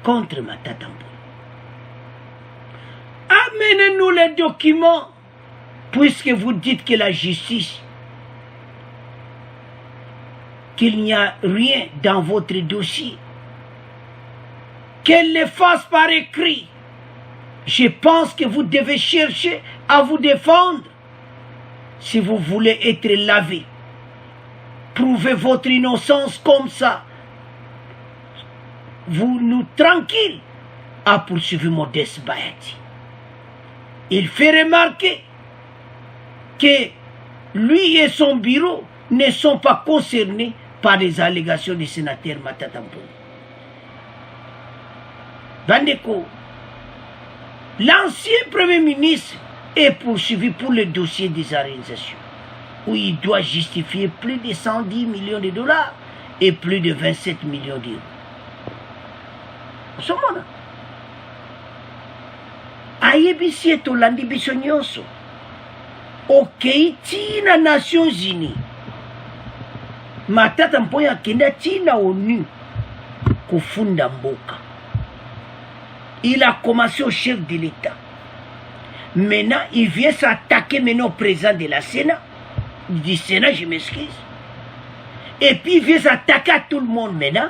contre Matata Mponyo. Amenez-nous les documents puisque vous dites que la justice, qu'il n'y a rien dans votre dossier, qu'elle le fasse par écrit. Je pense que vous devez chercher à vous défendre. Si vous voulez être lavé, prouvez votre innocence comme ça. Vous nous tranquille à poursuivre Modeste Bayati. Il fait remarquer que lui et son bureau ne sont pas concernés par les allégations du sénateur Matata Mponyo. Bandeko, l'ancien Premier ministre est poursuivi pour le dossier des organisations, où il doit justifier plus de 110 millions de dollars et plus de 27 millions d'euros. Somona. Ayebisi etolandi biso nyonso. Okei tina Nations Unies. Matata Mponyo akenda tina ONU kufunda mboka. Il a commencé au chef de l'État. Maintenant, il vient s'attaquer maintenant au président de la Sénat. Du Sénat, je m'excuse. Et puis il vient s'attaquer à tout le monde maintenant.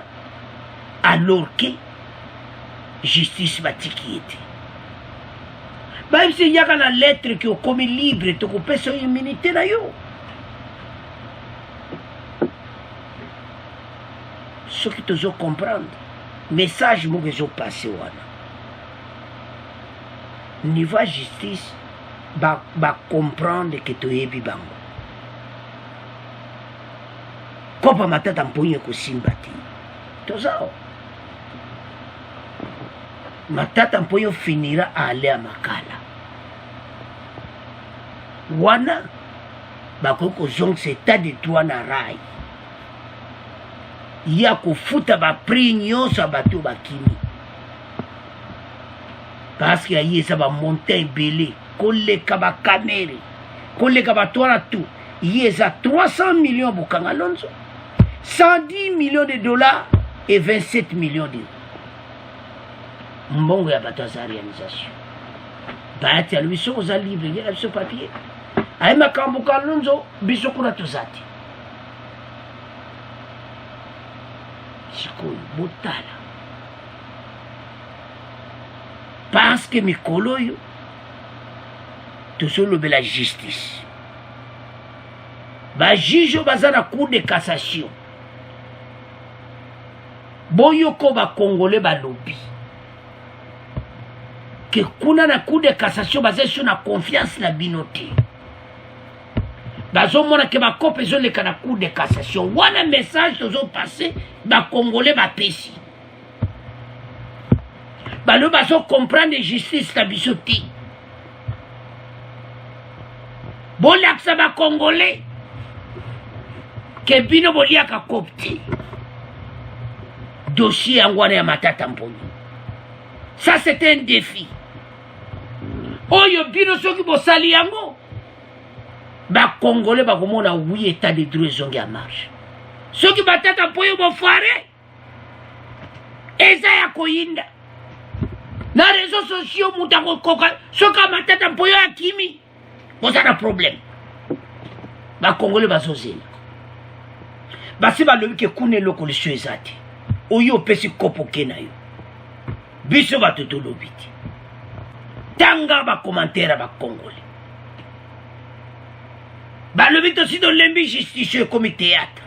Alors que justice batiki était. Même s'il y a la lettre qui est comme libre, tu peux son immunité là. Ce qui te doit comprendre, message que je passe niveau justice, va comprendre que tu es vivant. Comme Matata Mponyo ko sympathie. Tout ça. Matata Mponyo finira à aller à Makala. Wana bakoko zong c'est de droit na rai. Ya kufuta ba prix nyonso bato bakimi. Parce que y a ça va monter belé, coller kaba kamere, coller kaba toara tout. Y a 300 millions bukanga lonzo. 110 millions de dollars et 27 millions d'euros. Mbongo ya bato za réalisation. Bayati ya luiso oza libre, il y a ce papier. Aima kambuka lonzo, biso kuna tozati. Sikoyo, botala. Parce que mikolo yo, tozolobe la justice. Ba juge baza na cour de cassation. Boyoko ba congolais ba lobby. Que kuna na cour de cassation baza sur na confiance na binote. Bazo mona ke ba kope zo le kana cour de cassation. Wana message tozo passer ba congolais ba pesi. Balo bazo comprendre justice la bisoti. Bolaksa ba congolais. Que bino boliaka kopti. Dossier angwana ya Matata Mponyo. Ça c'était un défi. Oyo bino soki bosali yango. Ba congolais ba komona oui état de droit zongi en marche. Soki Matata Mponyo bo foire. Eza ya koyinda. Na réseaux sociaux mutako koka soka Matata Mponyo akimi. Boza na problème. Ba congolais bazozela. Basi balobi ke kune loko lisho ezati. Oyo pesi kopo kena yo. Biso batoto lobiti. Tanga ba commentaire ba congolais. Balobi to si do lembi justice comme théâtre.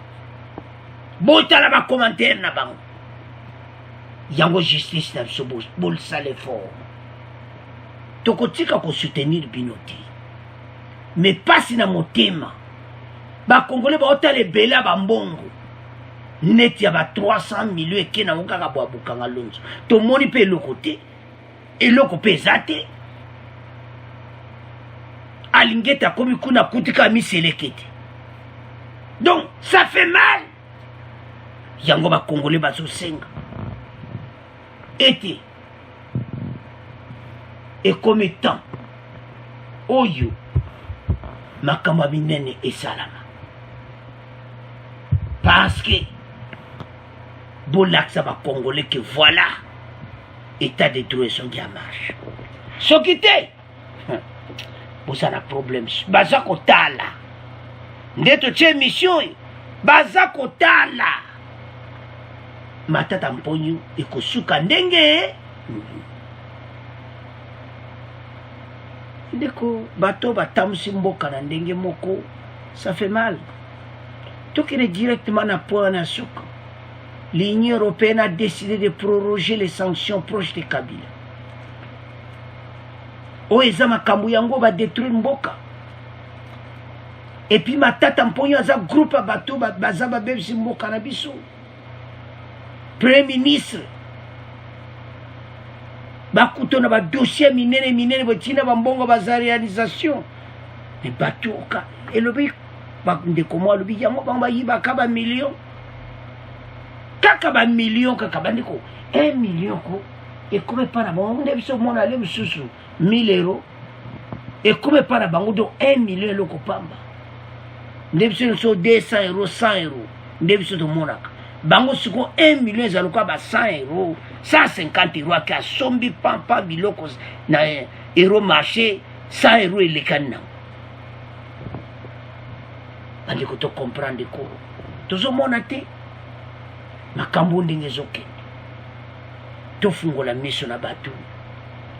Botala ba commentaire na bango. Yango justice na biso bol sale fort. Tokotika ko soutenir binoti. Mais pas si na motema. Ba congolais ba otale bela ba mbongo. Net ya ba 300 millions et kena ngaka bwa bukanga lonzo. To moni pe lokote et loko pe zate. Alingeta komi kuna kutika mi selekete. Donc ça fait mal. Yango ba congolais ba so senga. Été et comme temps oyo makamba minene et salama. Parce que Bolaksa va congolais que voilà état de droit son qui marche. Ce qui était boza na problème baza kotala nde totie mission baza kotala matata mponyo ekosuka ndenge ndeko bato batambusi mboka na ndenge moko ça fait mal tokende directement na point na suka. L'Union européenne a décidé de proroger les sanctions proches de Kabila. Oeza makambo yango va détruire mboka. Et puis matata mponyo aza groupe bato baza babebisi mboka na biso. Premier ministre bakuto na ba dossier minene botina bambongo baza réalisation. Mais bato oka elobi ndeko mwa lobi yango bamba yibaka ba millions. Kaka ba millions kaka bandiko 1 million ko ekome para bango nde biso mona le mususu 1000 euros ekome para bango do 1 million loko pamba nde biso so 200 euros 100 euros nde biso to monaka bango siko 1 million za loka ba 100 euros 150 euros ka sombi pampa biloko na euro marché 100 euros elekana bandiko to comprendre ko tozo mona te makambo ndenge ezokende tofungola miso na bato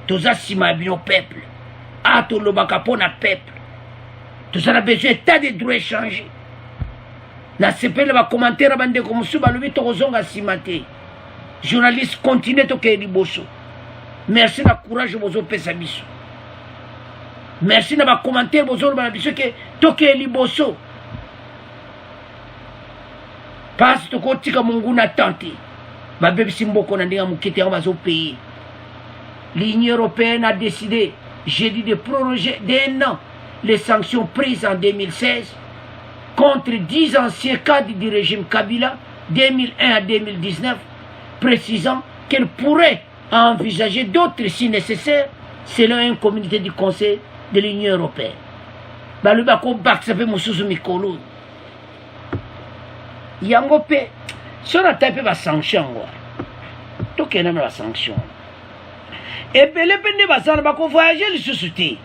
toza nsima ya bino peuple tolobaka mpo na peuple tozala besoin état de droit échanger nasepele bacommentaire bandeko mosusu balobi tokozonga nsima te journaliste continue tokeye liboso merci na courage bozopesa biso merci na bacommentaire bozoloba na biso ke tokeye liboso parce que kotika mungu na tante babebisi mboko na ndenge mokete yango bazopaye. L'Union européenne a décidé jeudi de proroger d'1 an les sanctions prises en 2016 contre 10 anciens cadres du régime Kabila 2001 à 2019, précisant qu'elle pourrait envisager d'autres si nécessaire selon une communauté du Conseil de l'Union européenne. Balubako baksape mususu mikolo yango pe sona tape ba sanction ngwa tokena ba sanction ebele pende basana bako voyager lisusu te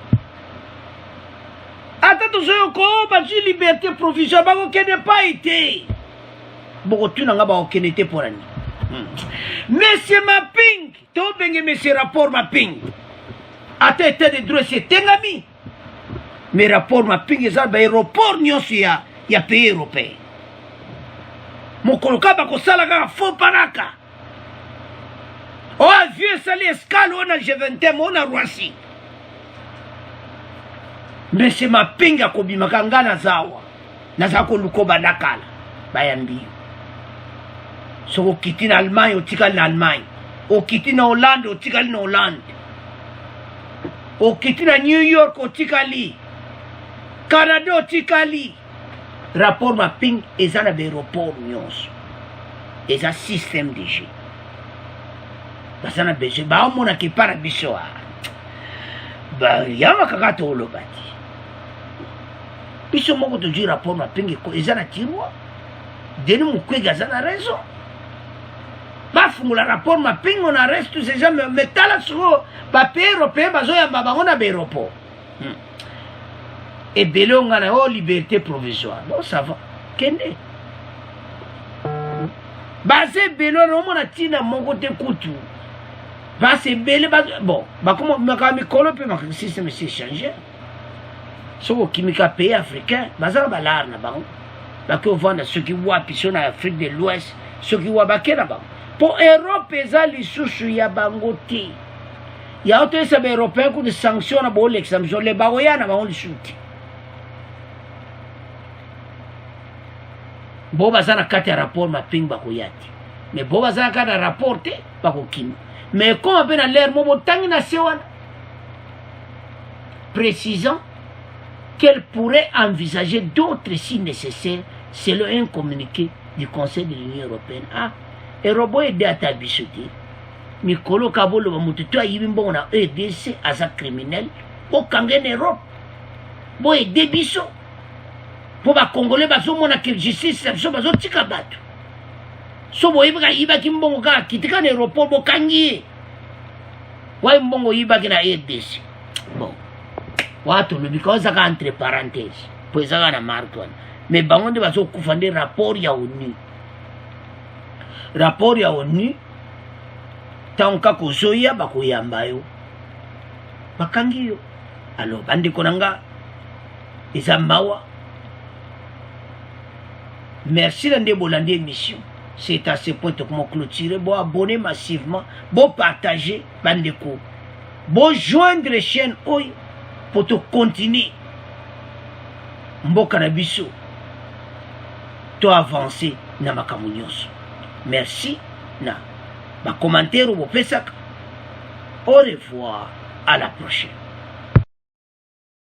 ata tozoyo ko bazu liberté provisoire bako kende pa ite boko tuna nga ba okene te porani Monsieur Maping to benge monsieur rapport Maping ata état de droit c'est tengami mais rapport Maping eza ba aéroport nyonso ya pays européen mokoloka bakosala kaka faux paraka o avion esali escale oyo na G20 oyo na Roissy mese Maping akobimaka nga nazawa nazala koluka banda kala bayambi yo soki okiti na Allemagne otikali na Allemagne okiti na Hollande otikali na Hollande okiti na New York otikali Canada otikali rapport Maping eza na aéroport nyonso eza système de jeu baza na besoin baomonaka epa na biso bayama kaka toloba te biso moko tozwi rapport Maping eza na tiroir Denis Mukwege aza na raison bafungola rapport Maping on arrête tous ces gens mais tala soko bapays européen bazoyamba bango na baéroport et belonga na liberté provisoire bon ça va kende base belo no mona tina moko te kutu base bele bon bakoma makami kolo pe makami système c'est changé soko kimika pays africain bazala balar na bango bako vendre ceux qui voient piso na Afrique de l'Ouest ceux qui voient bakena bango pour Europe eza lisusu ya bango te ya auto esa ba européen ko de sanction na bo l'exemption le baroya na bango lisusu bo baza na kati ya rapport Maping bakoyati mais bo baza na kati ya rapport te bakokima mais comme ape na l'air mo botangi na se wana précisant qu'elle pourrait envisager d'autres si nécessaire selon un communiqué du Conseil de l'Union européenne. Erobo ede ata biso te mikolo kabolo mutu to ayibi mbongo na EDC aza criminel okanga na Europe bo ede biso po ba congolais bazomona que justice biso bazotika bato so bo yibaki mbongo ka kitika na aéroport bokangi wa mbongo yibaki na EDC bon watu lubikaozaka entre parenthèse po ezaka na marque wana mais bango nde bazokufa nde rapport ya ONU ntango kaka ozoya bakoyamba yo bakangi yo. Alors bandeko na nga eza mawa. Merci na nde bolandi émission. C'est à ce point que je clôturer. Bon abonner massivement, bon partager bandeko, bon joindre les chaînes pour te continuer. Mboka na biso to avancer na makambo nyonso. Merci na ba commentaire au pesaka. Au revoir, à la prochaine.